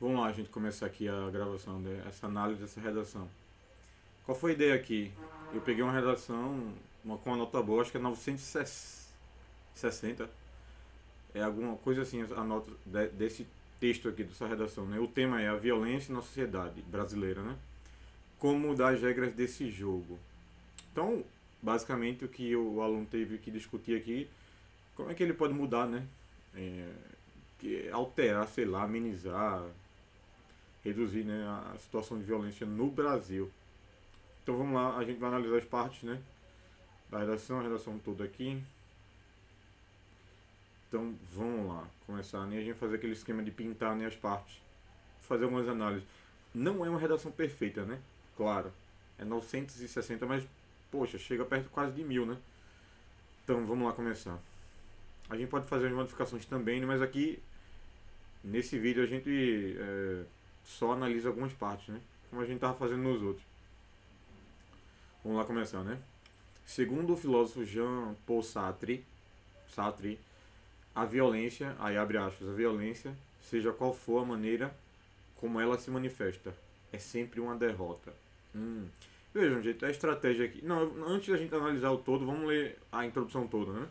Vamos lá, a gente começar aqui a gravação dessa análise dessa redação. Qual foi a ideia aqui? Eu peguei uma redação com uma nota boa, acho que é 960. É alguma coisa assim, a nota desse texto aqui, dessa redação, né? O tema é a violência na sociedade brasileira, né? Como mudar as regras desse jogo. Então, basicamente, o que o aluno teve que discutir aqui, como é que ele pode mudar, né? É, alterar, sei lá, amenizar, reduzir, né, a situação de violência no Brasil. Então vamos lá, a gente vai analisar as partes, né, da redação, a redação toda aqui. Então vamos lá, começar, né, a gente fazer aquele esquema de pintar, né, as partes, fazer algumas análises. Não é uma redação perfeita, né, claro, é 960, mas poxa, chega perto quase de 1000, né. Então vamos lá começar. A gente pode fazer as modificações também, né, mas aqui nesse vídeo a gente só analisa algumas partes, né, como a gente estava fazendo nos outros. Vamos lá começar, né? Segundo o filósofo Jean-Paul Sartre, a violência, aí abre aspas, a violência, seja qual for a maneira como ela se manifesta, é sempre uma derrota. Vejam, gente, a estratégia aqui. Não, antes da gente analisar o todo, vamos ler a introdução toda, né?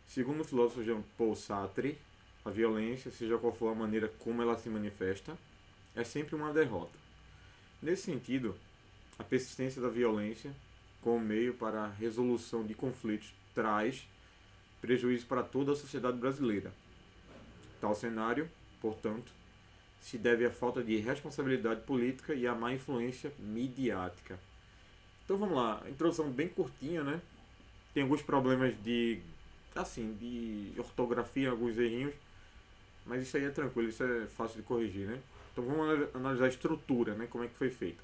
Segundo o filósofo Jean-Paul Sartre, a violência, seja qual for a maneira como ela se manifesta, é sempre uma derrota. Nesse sentido, a persistência da violência como meio para a resolução de conflitos traz prejuízo para toda a sociedade brasileira. Tal cenário, portanto, se deve à falta de responsabilidade política e à má influência midiática. Então vamos lá, introdução bem curtinha, né? Tem alguns problemas de ortografia, alguns errinhos, mas isso aí é tranquilo, isso é fácil de corrigir, né? Então vamos analisar a estrutura, né? Como é que foi feita.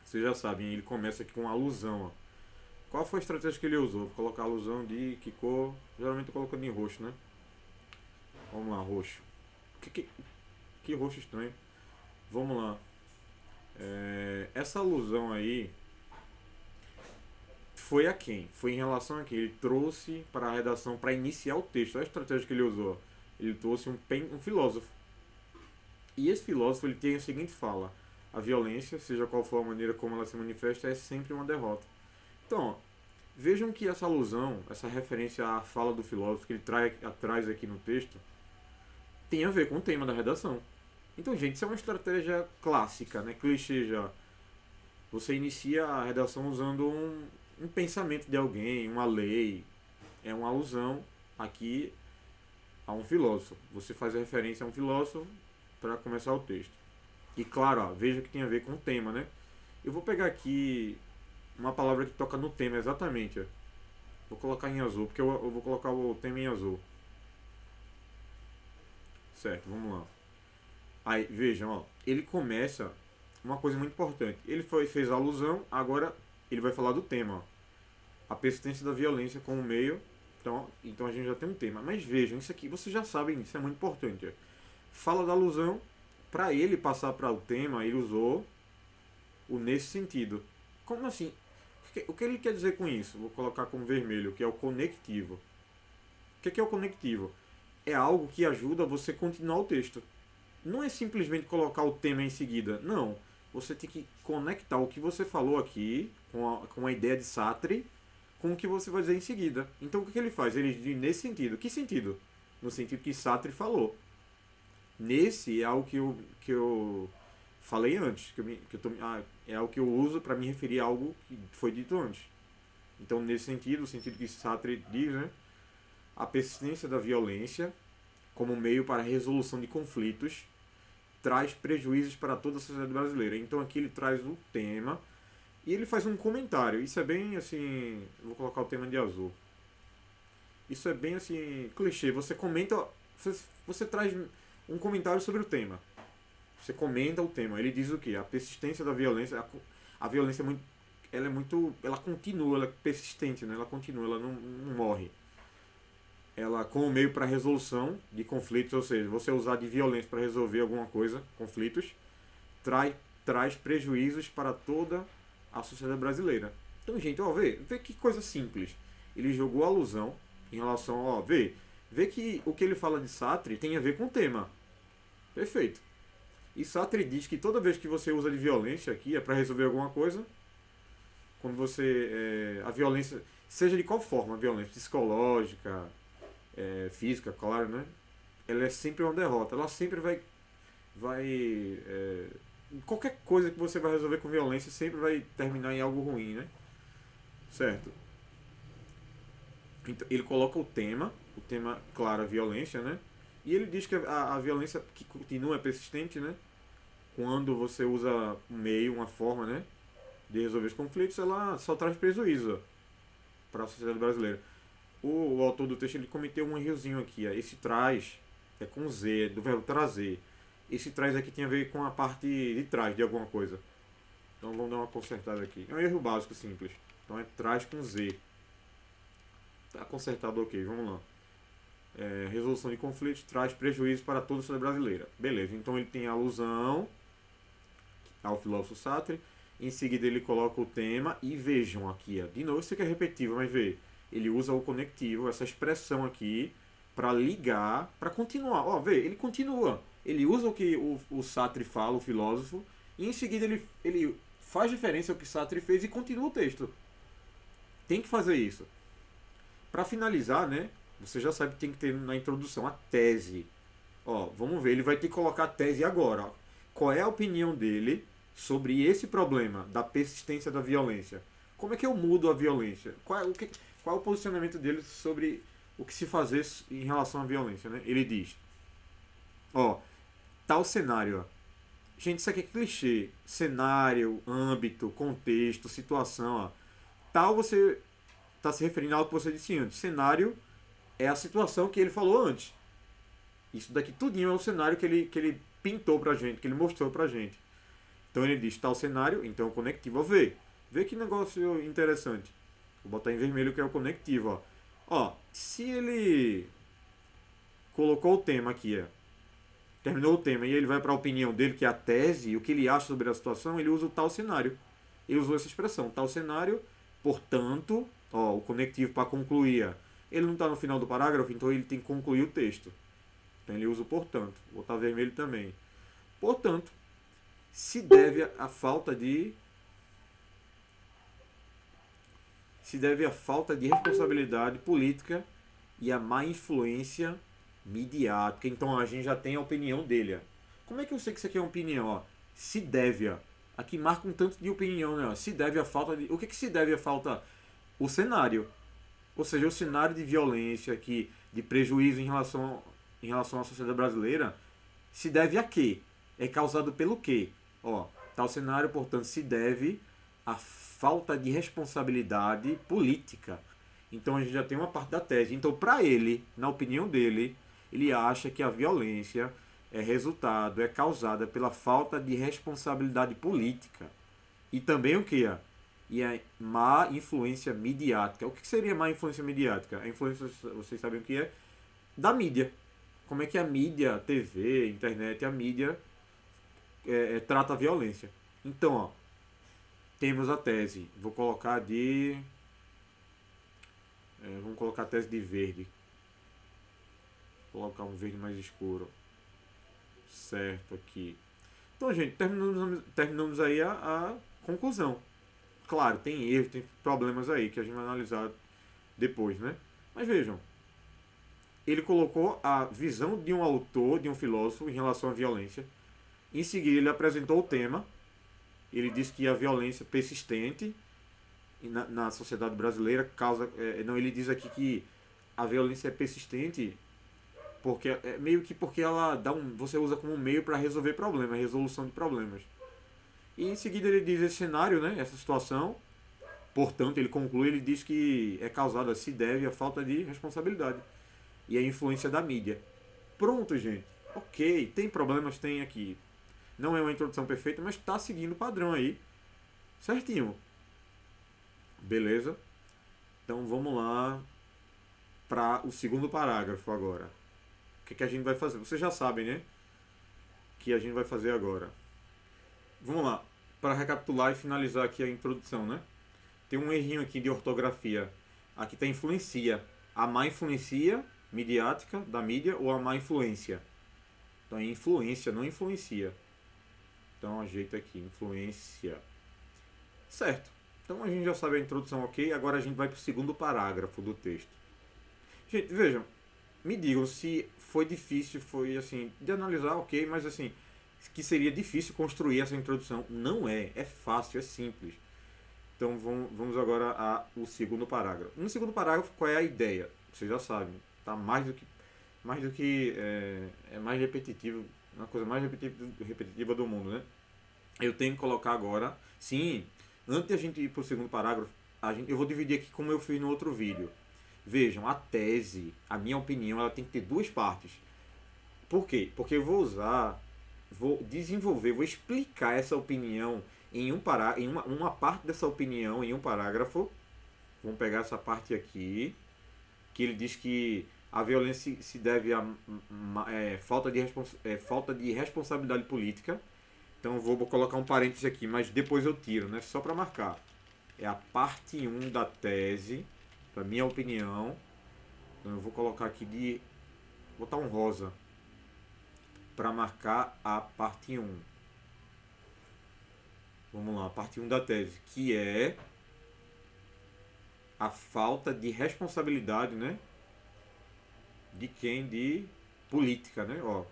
Vocês já sabem, ele começa aqui com uma alusão, ó. Qual foi a estratégia que ele usou? Vou colocar a alusão de que cor? Geralmente eu coloco em roxo, né? Vamos lá, roxo. Que roxo estranho. Vamos lá. Essa alusão aí foi a quem? Foi em relação a quem? Ele trouxe para a redação, para iniciar o texto. Olha a estratégia que ele usou. Ele trouxe um filósofo. E esse filósofo ele tem a seguinte fala: a violência, seja qual for a maneira como ela se manifesta, é sempre uma derrota. Então, ó, vejam que essa alusão, essa referência à fala do filósofo que ele traz aqui no texto, tem a ver com o tema da redação. Então, gente, isso é uma estratégia clássica, né? Clichê já. Você inicia a redação usando um pensamento de alguém, uma lei, é uma alusão aqui a um filósofo. Você faz a referência a um filósofo para começar o texto. E claro, ó, veja que tem a ver com o tema, né? Eu vou pegar aqui uma palavra que toca no tema exatamente. Ó. Vou colocar em azul, porque eu vou colocar o tema em azul. Certo, vamos lá. Aí, vejam, ó, ele começa uma coisa muito importante. Fez a alusão, agora ele vai falar do tema. Ó. A persistência da violência como meio. Então a gente já tem um tema. Mas vejam, isso aqui, vocês já sabem, isso é muito importante. Ó. Fala da alusão, para ele passar para o tema, ele usou o nesse sentido. Como assim? O que ele quer dizer com isso? Vou colocar como vermelho, que é o conectivo. O que é o conectivo? É algo que ajuda você a continuar o texto. Não é simplesmente colocar o tema em seguida. Não. Você tem que conectar o que você falou aqui com a ideia de Sartre com o que você vai dizer em seguida. Então o que ele faz? Ele diz nesse sentido. Que sentido? No sentido que Sartre falou. Nesse é algo que eu falei antes. É algo que eu uso para me referir a algo que foi dito antes. Então, nesse sentido, o sentido que Sartre diz, né? A persistência da violência como meio para a resolução de conflitos traz prejuízos para toda a sociedade brasileira. Então, aqui ele traz o tema e ele faz um comentário. Isso é bem assim. Vou colocar o tema de azul. Isso é bem assim. Clichê. Você comenta. Você traz um comentário sobre o tema. Você comenta o tema. Ele diz o que? A persistência da violência. A violência é muito. Ela é muito. Ela continua, ela é persistente, né? Ela continua, ela não morre. Ela como meio para resolução de conflitos, ou seja, você usar de violência para resolver alguma coisa, conflitos, traz prejuízos para toda a sociedade brasileira. Então, gente, ó, vê que coisa simples. Ele jogou alusão em relação, ó, vê que o que ele fala de Sartre tem a ver com o tema. Perfeito. E Sartre diz que toda vez que você usa de violência aqui é para resolver alguma coisa, quando você. A violência, seja de qual forma, a violência psicológica, física, claro, né? Ela é sempre uma derrota. Ela sempre vai. Qualquer coisa que você vai resolver com violência sempre vai terminar em algo ruim, né? Certo. Então, ele coloca o tema, claro, a violência, né? E ele diz que a violência que continua persistente, né? Quando você usa um meio, uma forma, né? De resolver os conflitos, ela só traz prejuízo para a sociedade brasileira. O autor do texto ele cometeu um errozinho aqui. Ó. Esse traz é com Z, do verbo trazer. Esse traz aqui tem a ver com a parte de trás de alguma coisa. Então vamos dar uma consertada aqui. É um erro básico simples. Então é traz com Z. Tá consertado, ok. Vamos lá. Resolução de conflitos traz prejuízo para toda a sociedade brasileira. Beleza. Então ele tem alusão ao filósofo Sartre. Em seguida ele coloca o tema e vejam aqui, ó, de novo isso aqui é repetitivo, mas vê, ele usa o conectivo, essa expressão aqui, para ligar, para continuar. Ó, vê, ele continua. Ele usa o que o Sartre fala, o filósofo, e em seguida ele faz referência ao que Sartre fez e continua o texto. Tem que fazer isso. Para finalizar, né, você já sabe que tem que ter na introdução a tese. Ó, vamos ver, ele vai ter que colocar a tese agora. Ó. Qual é a opinião dele sobre esse problema da persistência da violência? Como é que eu mudo a violência? Qual é o posicionamento dele sobre o que se fazer em relação à violência? Né? Ele diz, ó, tal cenário, ó. Gente, isso aqui é clichê. Cenário, âmbito, contexto, situação, ó. Tal você está se referindo ao que você disse antes. Cenário é a situação que ele falou antes. Isso daqui tudinho é o cenário que ele pintou pra gente, que ele mostrou pra gente. Então ele diz tal cenário, então o conectivo é V. Vê que negócio interessante. Vou botar em vermelho que é o conectivo, ó. Se ele colocou o tema aqui, ó, terminou o tema e ele vai para a opinião dele, que é a tese, o que ele acha sobre a situação, ele usa o tal cenário. Ele usou essa expressão, tal cenário, portanto, ó, o conectivo para concluir, ó, ele não está no final do parágrafo, então ele tem que concluir o texto. Então ele usa o portanto. Vou botar vermelho também. Portanto, se deve à falta de responsabilidade política e a má influência midiática. Então a gente já tem a opinião dele. Ó. Como é que eu sei que isso aqui é uma opinião? Ó? Se deve. Ó. Aqui marca um tanto de opinião. Né? Ó. Se deve à falta de. O que se deve à falta? O cenário. Ou seja, o cenário de violência, de prejuízo em relação à sociedade brasileira, se deve a quê? É causado pelo quê? Ó, tal cenário, portanto, se deve à falta de responsabilidade política. Então a gente já tem uma parte da tese. Então, para ele, na opinião dele, ele acha que a violência é causada pela falta de responsabilidade política. E também o que? E a má influência midiática. O que seria má influência midiática? A influência, vocês sabem o que é? Da mídia. Como é que a mídia, TV, internet, a mídia trata a violência. Então, ó, temos a tese. Vou colocar vamos colocar a tese de verde. Vou colocar um verde mais escuro. Certo, aqui. Então, gente, terminamos aí a conclusão. Claro, tem erros, tem problemas aí que a gente vai analisar depois, né? Mas vejam, ele colocou a visão de um autor, de um filósofo em relação à violência. Em seguida, ele apresentou o tema. Ele disse que a violência persistente na sociedade brasileira causa. Não, ele diz aqui que a violência é persistente porque meio que porque ela você usa como meio para resolver problemas, resolução de problemas. E em seguida ele diz esse cenário, né, essa situação. Portanto, ele conclui, ele diz que é causada, se deve à falta de responsabilidade e a influência da mídia. Pronto, gente. Ok, tem problemas, tem aqui. Não é uma introdução perfeita, mas está seguindo o padrão aí. Certinho. Beleza? Então vamos lá para o segundo parágrafo agora. O que a gente vai fazer? Vocês já sabem, né? O que a gente vai fazer agora. Vamos lá. Para recapitular e finalizar aqui a introdução, né? Tem um errinho aqui de ortografia. Aqui está influencia. A má influencia midiática da mídia ou a má influência? Então é influência, não influencia. Então ajeita aqui, influência. Certo. Então a gente já sabe a introdução, ok? Agora a gente vai para o segundo parágrafo do texto. Gente, vejam, me digam se foi difícil, foi assim, de analisar, ok, mas assim, que seria difícil construir essa introdução. Não é, é fácil, é simples. Então vamos agora ao segundo parágrafo. No segundo parágrafo, qual é a ideia? Vocês já sabem, tá mais do que é mais repetitivo, uma coisa mais repetitiva do mundo, né? Eu tenho que colocar agora, sim, antes de a gente ir para o segundo parágrafo, eu vou dividir aqui como eu fiz no outro vídeo. Vejam, a tese, a minha opinião, ela tem que ter duas partes. Por quê? Porque eu vou desenvolver, vou explicar essa opinião em uma parte dessa opinião em um parágrafo. Vamos pegar essa parte aqui, que ele diz que a violência se deve a falta de responsabilidade política. Então eu vou colocar um parênteses aqui, mas depois eu tiro, né? Só para marcar. É a parte 1 da tese, para minha opinião. Então eu vou colocar aqui vou botar um rosa para marcar a parte 1. Vamos lá, a parte 1 da tese, que é a falta de responsabilidade, né? De quem? De política, né? Ó,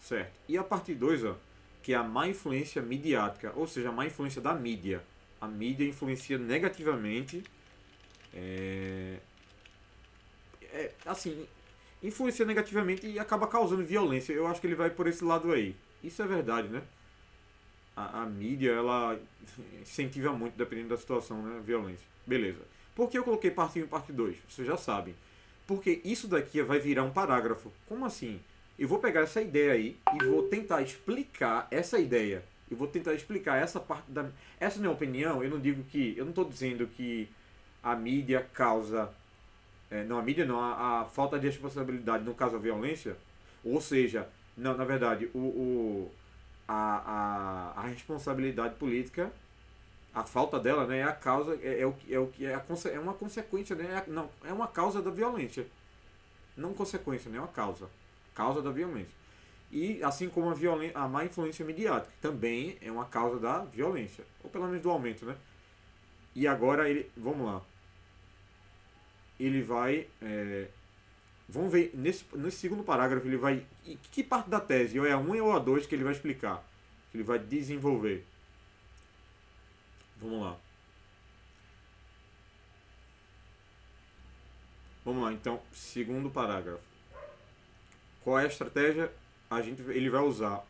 certo. E a parte 2, ó, que é a má influência midiática, ou seja, a má influência da mídia. A mídia influencia negativamente, assim, influencia negativamente e acaba causando violência. Eu acho que ele vai por esse lado aí. Isso é verdade, né? A mídia, ela incentiva muito, dependendo da situação, né? A violência. Beleza. Por que eu coloquei parte 1 e parte 2? Vocês já sabem. Porque isso daqui vai virar um parágrafo. Como assim? Eu vou pegar essa ideia aí e vou tentar explicar essa ideia. Eu vou tentar explicar essa parte da... Essa é a minha opinião. Eu não estou dizendo que a mídia causa... não, a mídia não. A falta de responsabilidade no caso da violência. Ou seja, não, na verdade, a responsabilidade política, a falta dela, né, é a causa, é uma consequência, né? Não, é uma causa da violência. Não consequência, né? É uma causa. Causa da violência. E assim como a má influência midiática, também é uma causa da violência. Ou pelo menos do aumento, né? E agora vamos lá. Ele vai... vamos ver, nesse segundo parágrafo, ele vai... Que parte da tese? Ou é a 1 ou a 2 que ele vai explicar? Que ele vai desenvolver. Vamos lá. Vamos lá, então, segundo parágrafo. Qual é a estratégia? Ele vai usar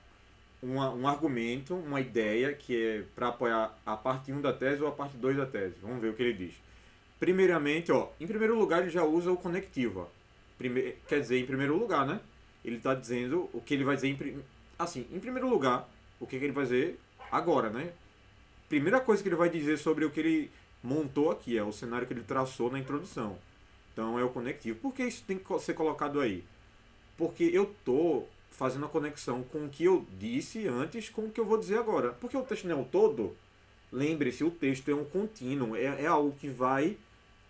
um argumento, uma ideia, que é para apoiar a parte 1 da tese ou a parte 2 da tese. Vamos ver o que ele diz. Primeiramente, ó, em primeiro lugar, ele já usa o conectivo. Ó. Quer dizer, em primeiro lugar, né? Ele está dizendo o que ele vai dizer em primeiro lugar, o que ele vai dizer agora, né? Primeira coisa que ele vai dizer sobre o que ele montou aqui, é o cenário que ele traçou na introdução. Então é o conectivo. Por que isso tem que ser colocado aí? Porque eu estou fazendo a conexão com o que eu disse antes com o que eu vou dizer agora. Porque o texto não é o todo. Lembre-se, o texto é um contínuo. É algo que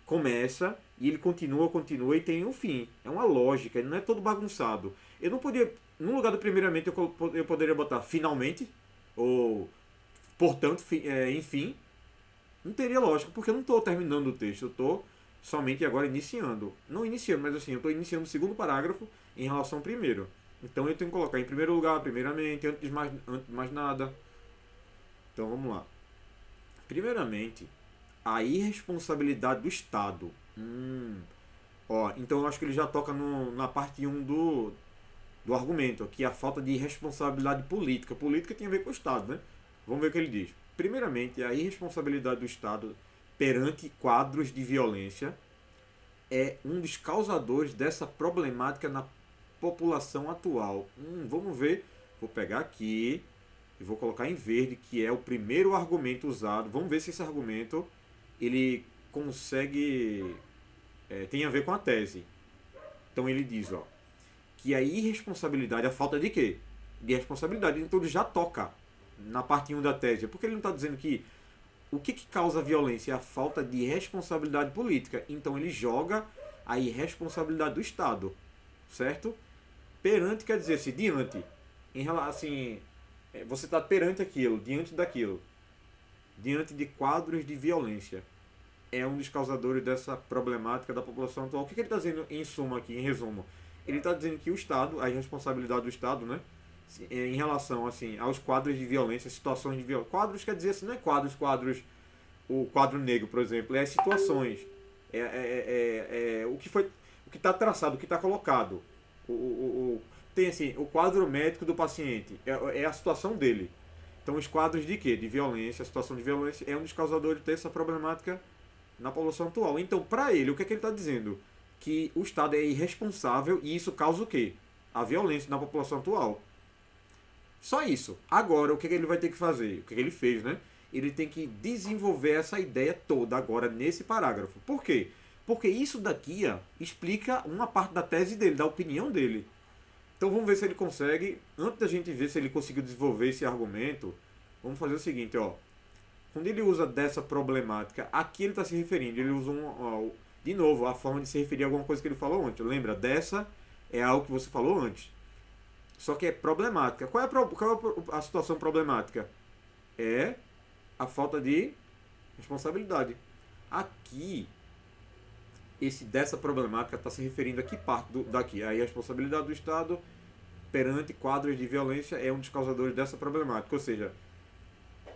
começa e ele continua e tem um fim. É uma lógica, ele não é todo bagunçado. Eu não podia, no lugar do primeiramente, eu poderia botar finalmente, ou portanto, enfim. Não teria lógica, porque eu não estou terminando o texto, eu estou somente agora iniciando. Não iniciando, mas assim, eu estou iniciando o segundo parágrafo em relação ao primeiro. Então eu tenho que colocar em primeiro lugar, primeiramente, antes de mais nada. Então vamos lá. Primeiramente, a irresponsabilidade do Estado. Então eu acho que ele já toca na parte 1 do argumento, que é a falta de responsabilidade política. Política tem a ver com o Estado, né? Vamos ver o que ele diz. Primeiramente, a irresponsabilidade do Estado perante quadros de violência é um dos causadores dessa problemática na população atual. Vamos ver. Vou pegar aqui e vou colocar em verde, que é o primeiro argumento usado. Vamos ver se esse argumento ele consegue... tem a ver com a tese. Então ele diz, ó, que a irresponsabilidade, a falta de quê? De responsabilidade. Então ele já toca na parte 1 da tese. Porque ele não está dizendo que o que causa a violência é a falta de responsabilidade política. Então ele joga a irresponsabilidade do Estado. Certo? Perante quer dizer-se diante. assim, você está perante aquilo, diante daquilo, diante de quadros de violência. É um dos causadores dessa problemática da população atual. O que ele está dizendo em suma aqui, em resumo? Ele está dizendo que o Estado, a responsabilidade do Estado, né? Em relação assim, aos quadros de violência, situações de violência. Quadros quer dizer assim, não é quadros, o quadro negro, por exemplo, é as situações. O que foi. O que está traçado, o que está colocado. Tem assim, o quadro médico do paciente. É a situação dele. Então os quadros de quê? De violência, a situação de violência é um dos causadores dessa problemática na população atual. Então, para ele, o que é que ele está dizendo? Que o Estado é irresponsável e isso causa o quê? A violência na população atual. Só isso. Agora, o que é que ele vai ter que fazer? O que é que ele fez, né? Ele tem que desenvolver essa ideia toda agora nesse parágrafo. Por quê? Porque isso daqui explica uma parte da tese dele, da opinião dele. Então vamos ver se ele consegue. Antes da gente ver se ele conseguiu desenvolver esse argumento, vamos fazer o seguinte, ó. Quando ele usa dessa problemática, aqui ele está se referindo. Ele usa de novo, a forma de se referir a alguma coisa que ele falou antes. Lembra? Dessa é algo que você falou antes. Só que é problemática. Qual é a situação problemática? É a falta de responsabilidade. Aqui, esse dessa problemática está se referindo a que parte daqui? Aí a responsabilidade do Estado perante quadros de violência é um dos causadores dessa problemática. Ou seja,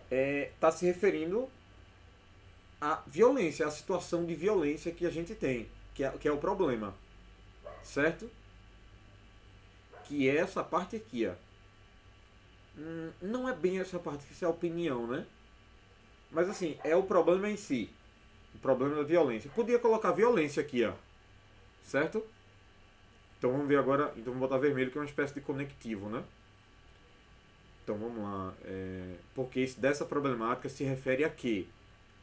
está se referindo à violência, à situação de violência que a gente tem, que é o problema. Certo? Que é essa parte aqui, ó. Não é bem essa parte, que isso é a opinião, né? Mas assim, é o problema em si. O problema da violência. Podia colocar violência aqui, ó. Certo? Então vamos ver agora. Então vamos botar vermelho, que é uma espécie de conectivo, né? Então vamos lá. Porque dessa problemática se refere a quê?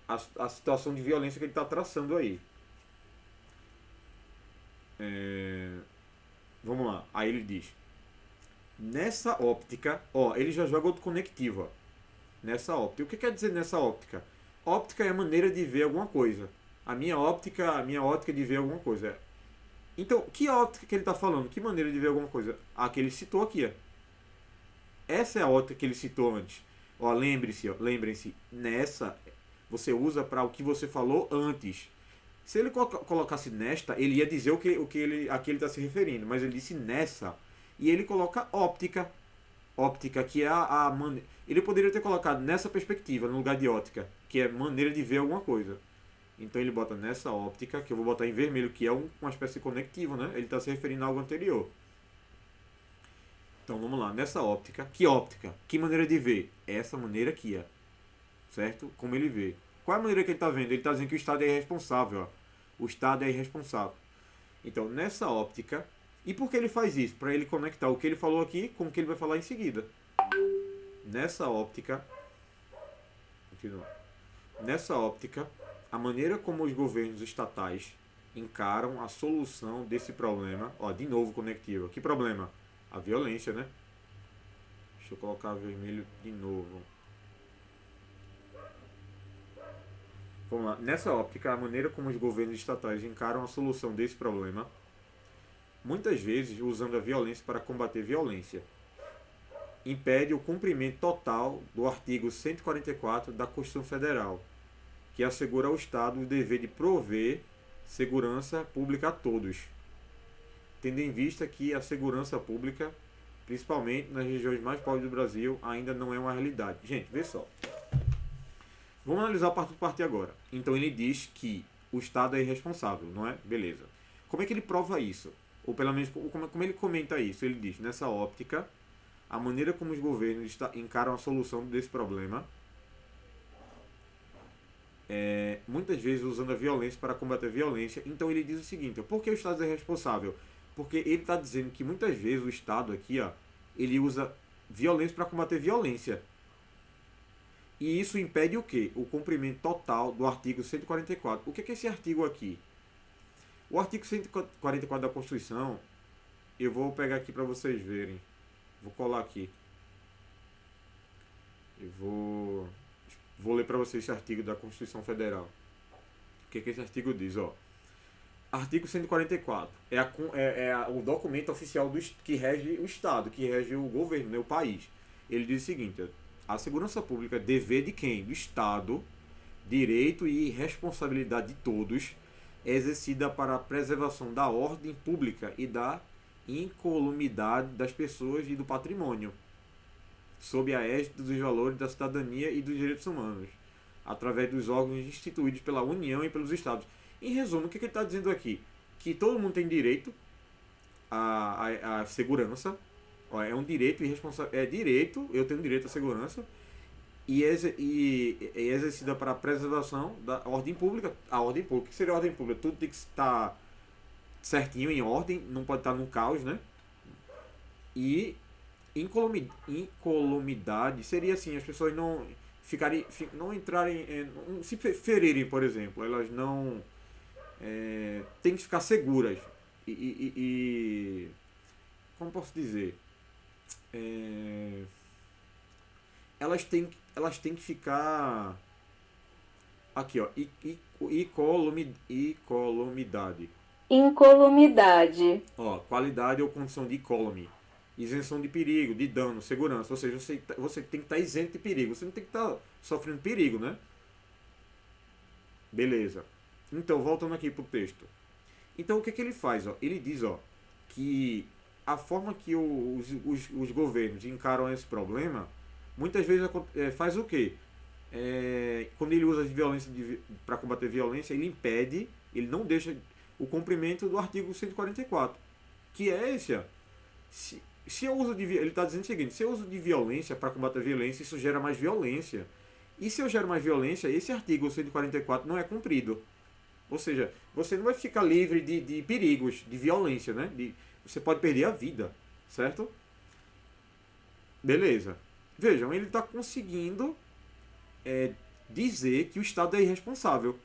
A situação de violência que ele está traçando aí. Vamos lá. Aí ele diz. Nessa óptica, ó, ele já joga outro conectivo, ó. Nessa óptica. O que quer dizer nessa óptica? Óptica é a maneira de ver alguma coisa. A minha ótica de ver alguma coisa. Então, que óptica que ele está falando? Que maneira de ver alguma coisa? A que ele citou aqui, ó. Essa é a ótica que ele citou antes. Ó, lembrem-se, nessa você usa para o que você falou antes. Se ele colocasse nesta, ele ia dizer a que ele está se referindo, mas ele disse nessa. E ele coloca óptica. Óptica, que é a maneira. Ele poderia ter colocado nessa perspectiva, no lugar de ótica, que é maneira de ver alguma coisa. Então ele bota nessa óptica, que eu vou botar em vermelho, que é uma espécie de conectivo, né? Ele está se referindo a algo anterior. Então vamos lá, nessa óptica. Que óptica? Que maneira de ver? Essa maneira aqui, ó. Certo? Como ele vê. Qual é a maneira que ele está vendo? Ele está dizendo que o Estado é irresponsável, ó. O Estado é irresponsável. Então, nessa óptica. E por que ele faz isso? Para ele conectar o que ele falou aqui com o que ele vai falar em seguida. Nessa óptica. Continua. Nessa óptica, a maneira como os governos estatais encaram a solução desse problema. Ó, de novo conectivo. Que problema? A violência, né? Deixa eu colocar vermelho de novo. Vamos lá. Nessa óptica, a maneira como os governos estatais encaram a solução desse problema, muitas vezes usando a violência para combater violência, impede o cumprimento total do artigo 144 da Constituição Federal, que assegura ao Estado o dever de prover segurança pública a todos, tendo em vista que a segurança pública, principalmente nas regiões mais pobres do Brasil, ainda não é uma realidade. Gente, vê só. Vamos analisar parte por parte agora. Então ele diz que o Estado é irresponsável, não é? Beleza. Como é que ele prova isso? Ou pelo menos, como ele comenta isso? Ele diz, nessa óptica, a maneira como os governos encaram a solução desse problema, muitas vezes usando a violência para combater a violência. Então ele diz o seguinte, por que o Estado é responsável? Porque ele está dizendo que muitas vezes o Estado aqui, ó, ele usa violência para combater violência. E isso impede o quê? O cumprimento total do artigo 144. O que é esse artigo aqui? O artigo 144 da Constituição, eu vou pegar aqui para vocês verem. Vou colar aqui. Eu vou ler para vocês esse artigo da Constituição Federal. O que esse artigo diz? Ó. Artigo 144. O documento oficial que rege o Estado, que rege o governo, né, o país. Ele diz o seguinte: a segurança pública é dever de quem? Do Estado, direito e responsabilidade de todos, é exercida para a preservação da ordem pública e da incolumidade das pessoas e do patrimônio, sob a égide dos valores da cidadania e dos direitos humanos, através dos órgãos instituídos pela União e pelos Estados. Em resumo, o que ele está dizendo aqui? Que todo mundo tem direito à segurança. Ó, é um direito e responsabilidade. É direito, eu tenho direito à segurança. E é exercida para a preservação da ordem pública. A ordem pública. O que seria a ordem pública? Tudo tem que estar certinho, em ordem, não pode estar num caos, né? E incolumidade seria assim, as pessoas não entrarem, não se ferirem, por exemplo, elas não têm que ficar seguras e como posso dizer, elas têm que ficar aqui, ó, incolumidade. Incolumidade. Ó, qualidade ou condição de incólume. Isenção de perigo, de dano, segurança. Ou seja, você tem que estar isento de perigo. Você não tem que estar sofrendo perigo, né? Beleza. Então, voltando aqui pro texto. Então, o que ele faz? Ó? Ele diz, ó, que a forma que os governos encaram esse problema, muitas vezes faz o quê? Quando ele usa de violência para combater violência, ele impede, ele não deixa o cumprimento do artigo 144, que é esse, ó. Se eu uso ele está dizendo o seguinte: se eu uso de violência para combater a violência, isso gera mais violência. E se eu gero mais violência, esse artigo 144 não é cumprido. Ou seja, você não vai ficar livre de perigos, de violência, né? Você pode perder a vida, certo? Beleza. Vejam, ele está conseguindo dizer que o Estado é irresponsável.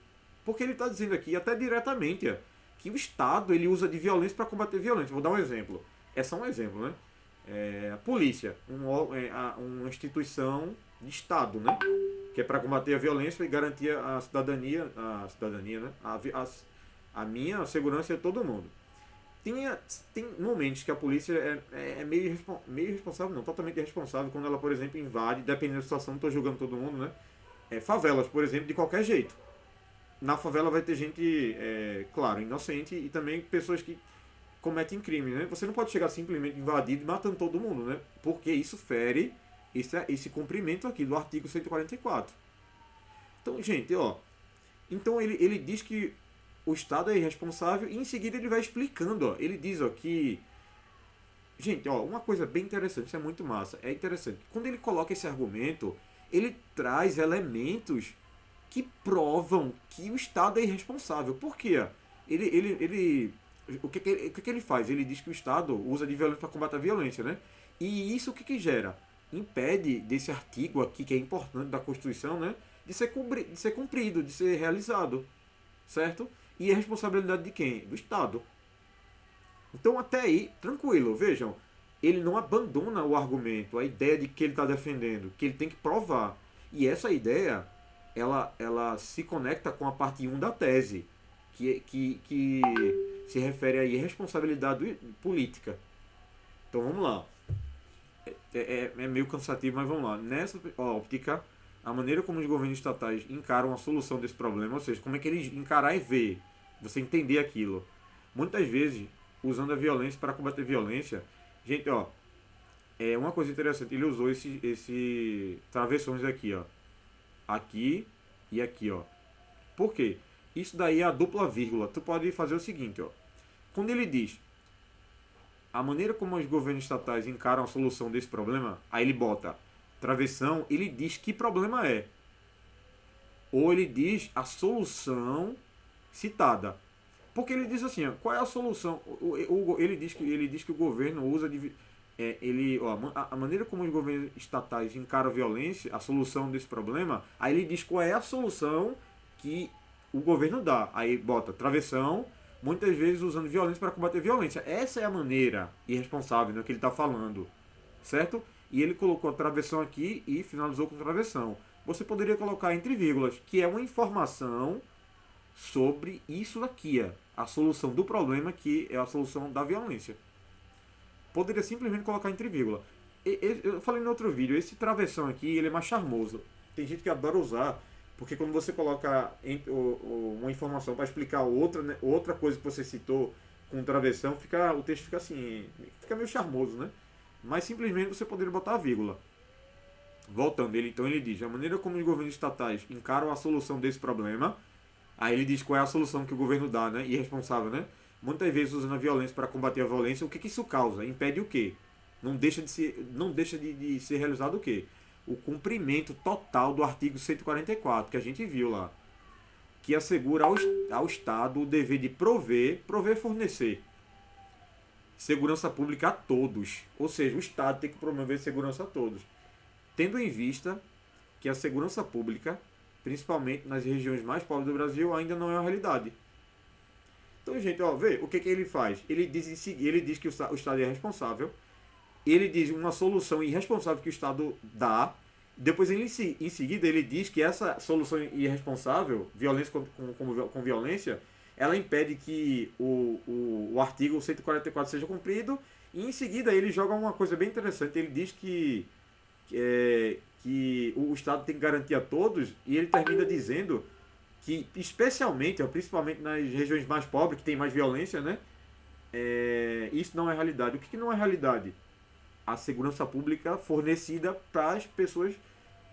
Porque ele está dizendo aqui, até diretamente, que o Estado ele usa de violência para combater violência. Vou dar um exemplo. É só um exemplo, né? A polícia, uma instituição de Estado, né? Que é para combater a violência e garantir a cidadania, né? A minha segurança de todo mundo. Tem momentos que a polícia é meio irresponsável, não, totalmente irresponsável, quando ela, por exemplo, invade, dependendo da situação, não estou julgando todo mundo, né? Favelas, por exemplo, de qualquer jeito. Na favela vai ter gente, claro, inocente e também pessoas que cometem crime, né? Você não pode chegar simplesmente invadindo e matando todo mundo, né? Porque isso fere esse cumprimento aqui do artigo 144. Então, gente, ó. Então ele diz que o Estado é irresponsável e em seguida ele vai explicando, ó. Ele diz, ó, que... Gente, ó, uma coisa bem interessante, isso é muito massa. É interessante. Quando ele coloca esse argumento, ele traz elementos que provam que o Estado é irresponsável. Por quê? O que ele faz? Ele diz que o Estado usa de violência para combater a violência, né? E isso o que gera? Impede desse artigo aqui, que é importante da Constituição, né? De ser cumprido, de ser realizado. Certo? E a responsabilidade de quem? Do Estado. Então até aí, tranquilo, vejam. Ele não abandona o argumento, a ideia de que ele está defendendo, que ele tem que provar. E essa ideia, ela se conecta com a parte 1 da tese, que se refere à irresponsabilidade política. Então vamos lá. É meio cansativo, mas vamos lá. Nessa óptica, a maneira como os governos estatais encaram a solução desse problema, ou seja, como é que eles encarar e ver, você entender aquilo. Muitas vezes, usando a violência para combater violência. Gente, ó, uma coisa interessante, ele usou esse travessões aqui, ó. Aqui e aqui, ó. Por quê? Isso daí é a dupla vírgula. Tu pode fazer o seguinte, ó. Quando ele diz a maneira como os governos estatais encaram a solução desse problema, aí ele bota travessão, ele diz que problema é. Ou ele diz a solução citada. Porque ele diz assim, ó, qual é a solução? Ele diz que o governo usa de... a maneira como os governos estatais encaram a violência, a solução desse problema, aí ele diz qual é a solução que o governo dá. Aí bota travessão, muitas vezes usando violência para combater violência. Essa é a maneira irresponsável, né, que ele está falando. Certo? E ele colocou a travessão aqui e finalizou com travessão. Você poderia colocar entre vírgulas, que é uma informação sobre isso aqui. a solução do problema, que é a solução da violência. Poderia simplesmente colocar entre vírgula. Eu falei no outro vídeo, esse travessão aqui, ele é mais charmoso. Tem gente que adora usar, porque quando você coloca uma informação para explicar outra, né, outra coisa que você citou com travessão, o texto fica assim, fica meio charmoso, né? Mas simplesmente você poderia botar a vírgula. Voltando, então ele diz, a maneira como os governos estatais encaram a solução desse problema, aí ele diz qual é a solução que o governo dá, né? Irresponsável, né? Muitas vezes usando a violência para combater a violência, o que isso causa? Impede o quê? Não deixa de ser realizado o quê? O cumprimento total do artigo 144, que a gente viu lá, que assegura ao Estado o dever de prover, fornecer segurança pública a todos. Ou seja, o Estado tem que promover segurança a todos. Tendo em vista que a segurança pública, principalmente nas regiões mais pobres do Brasil, ainda não é uma realidade. Então, gente, vê o que ele faz. Ele diz que o Estado é responsável. Ele diz uma solução irresponsável que o Estado dá. Depois, em seguida, ele diz que essa solução irresponsável, violência com violência, ela impede que o artigo 144 seja cumprido. E, em seguida, ele joga uma coisa bem interessante. Ele diz que o Estado tem que garantir a todos. E ele termina dizendo que, principalmente nas regiões mais pobres, que tem mais violência, né? Isso não é realidade. O que não é realidade? A segurança pública fornecida para as pessoas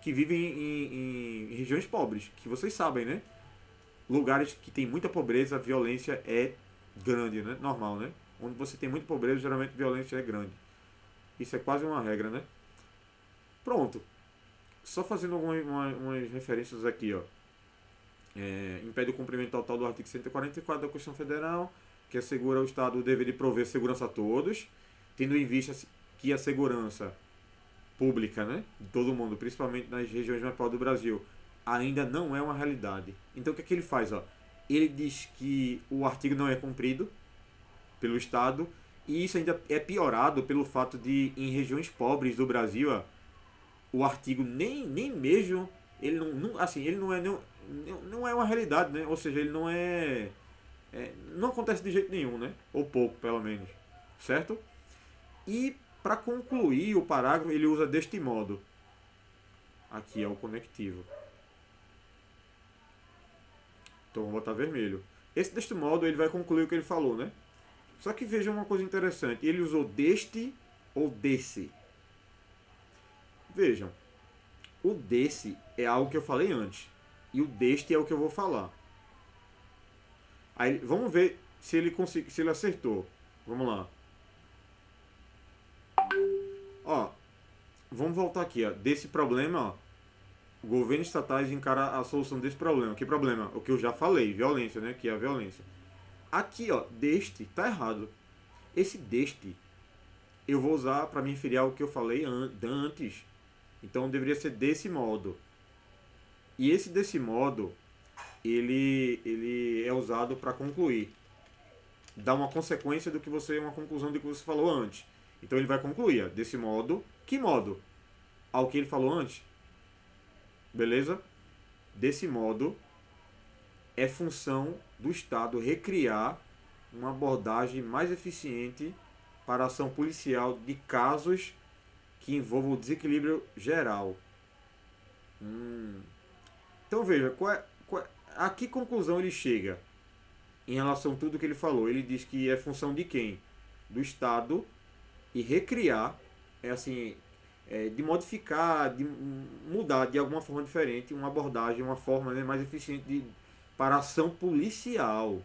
que vivem em regiões pobres, que vocês sabem, né? Lugares que tem muita pobreza, a violência é grande, né? Normal, né? Onde você tem muita pobreza, geralmente a violência é grande. Isso é quase uma regra, né? Pronto. Só fazendo umas referências aqui, ó. Impede o cumprimento total do artigo 144 da Constituição Federal, que assegura ao Estado o dever de prover segurança a todos, tendo em vista que a segurança pública, né, de todo mundo, principalmente nas regiões mais pobres do Brasil, ainda não é uma realidade. Então o que ele faz? Ele diz que o artigo não é cumprido pelo Estado, e isso ainda é piorado pelo fato de, em regiões pobres do Brasil, o artigo nem mesmo, ele não é uma realidade, né? Ou seja, ele não acontece de jeito nenhum, né? Ou pouco, pelo menos. Certo? E para concluir o parágrafo, ele usa deste modo. Aqui é o conectivo. Então vou botar vermelho. Deste modo, ele vai concluir o que ele falou, né? Só que veja uma coisa interessante. Ele usou deste ou desse. Vejam. O desse é algo que eu falei antes. E o deste é o que eu vou falar. Aí vamos ver se ele acertou. Vamos lá. Vamos voltar aqui, desse problema, governos estatais encaram a solução desse problema. Que problema? O que eu já falei, violência, né? Que é a violência. Aqui, deste, tá errado. Esse deste, eu vou usar para me referir ao que eu falei antes. Então, deveria ser desse modo. E esse desse modo, ele é usado para concluir. Dá uma consequência do que uma conclusão do que você falou antes. Então, ele vai concluir, desse modo. Que modo? Ao que ele falou antes. Beleza? Desse modo, é função do Estado recriar uma abordagem mais eficiente para a ação policial de casos que envolvam o desequilíbrio geral. Então veja, a que conclusão ele chega em relação a tudo que ele falou? Ele diz que é função de quem? Do Estado, e recriar, de modificar, de mudar de alguma forma diferente uma abordagem, uma forma, né, mais eficiente para a ação policial.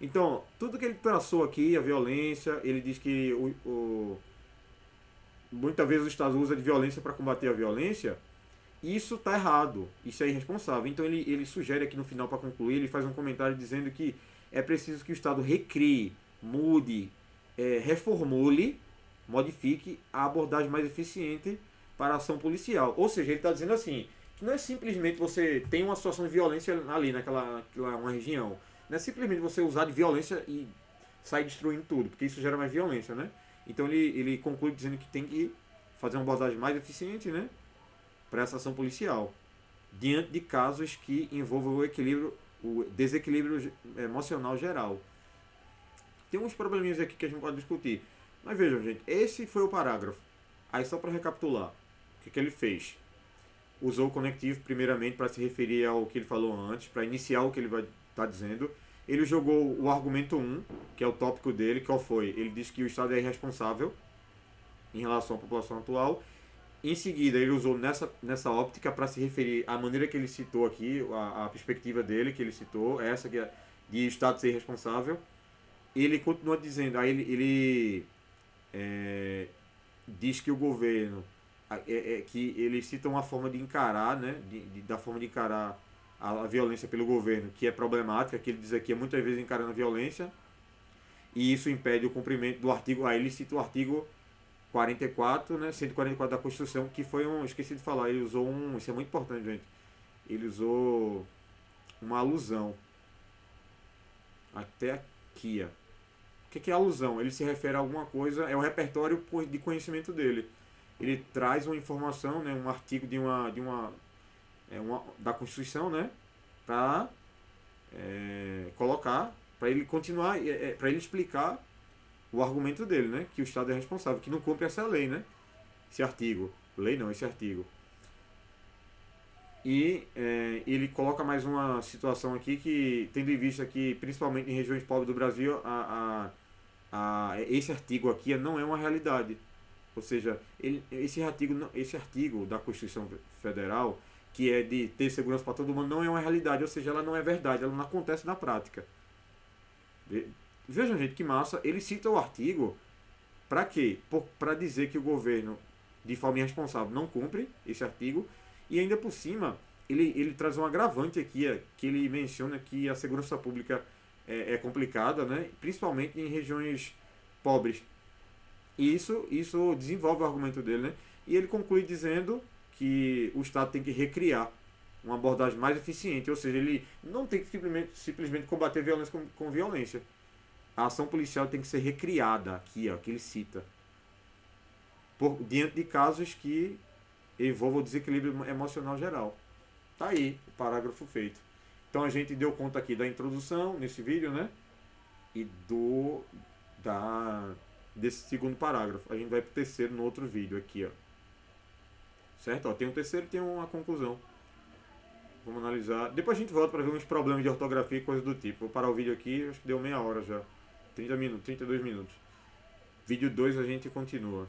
Então, tudo que ele traçou aqui, a violência, ele diz que muitas vezes o Estado usa de violência para combater a violência. Isso está errado, isso é irresponsável. Então ele sugere aqui no final, para concluir, ele faz um comentário dizendo que é preciso que o Estado recrie, mude, reformule, modifique a abordagem mais eficiente para a ação policial. Ou seja, ele está dizendo assim, que não é simplesmente você tem uma situação de violência ali naquela uma região. Não é simplesmente você usar de violência e sair destruindo tudo, porque isso gera mais violência, né? Então ele conclui dizendo que tem que fazer uma abordagem mais eficiente, né, para essa ação policial, diante de casos que envolvam o desequilíbrio emocional geral. Tem uns probleminhas aqui que a gente pode discutir. Mas vejam, gente, esse foi o parágrafo. Aí só para recapitular, o que ele fez? Usou o conectivo primeiramente para se referir ao que ele falou antes, para iniciar o que ele vai estar dizendo. Ele jogou o argumento 1, que é o tópico dele, qual foi? Ele diz que o Estado é irresponsável em relação à população atual. Em seguida, ele usou nessa óptica para se referir à maneira que ele citou aqui, a perspectiva dele que ele citou, essa que é de Estado ser irresponsável. Ele continua dizendo, aí ele diz que o governo, que ele cita uma forma de encarar, né, da forma de encarar a violência pelo governo, que é problemática, que ele diz aqui, muitas vezes encarando a violência, e isso impede o cumprimento do artigo, aí ele cita o artigo 44, né, 144 da Constituição, que foi esqueci de falar, ele usou isso é muito importante, gente, ele usou uma alusão, até aqui, ó. O que é alusão? Ele se refere a alguma coisa, é o repertório de conhecimento dele. Ele traz uma informação, né, um artigo da Constituição, né, para colocar, para ele continuar, para ele explicar o argumento dele, né, que o Estado é responsável, que não cumpre essa lei, né, esse artigo. Lei não, esse artigo. E ele coloca mais uma situação aqui que, tendo em vista que, principalmente em regiões pobres do Brasil, esse artigo aqui não é uma realidade. Ou seja, esse artigo da Constituição Federal, que é de ter segurança para todo mundo, não é uma realidade. Ou seja, ela não é verdade, ela não acontece na prática. Vejam, gente, que massa. Ele cita o artigo para quê? Para dizer que o governo, de forma irresponsável, não cumpre esse artigo. E ainda por cima, ele traz um agravante aqui, que ele menciona que a segurança pública é complicada, né? Principalmente em regiões pobres. E isso desenvolve o argumento dele, né? E ele conclui dizendo que o Estado tem que recriar uma abordagem mais eficiente, ou seja, ele não tem que simplesmente combater violência com violência. A ação policial tem que ser recriada aqui, ó, que ele cita, diante de casos que envolvam o desequilíbrio emocional geral. Tá aí o parágrafo feito. Então a gente deu conta aqui da introdução nesse vídeo, né? E desse segundo parágrafo. A gente vai pro terceiro no outro vídeo aqui, ó. Certo? Ó, tem um terceiro e tem uma conclusão. Vamos analisar. Depois a gente volta para ver uns problemas de ortografia e coisas do tipo. Vou parar o vídeo aqui, acho que deu meia hora já. 30 minutos, 32 minutos. Vídeo 2 a gente continua.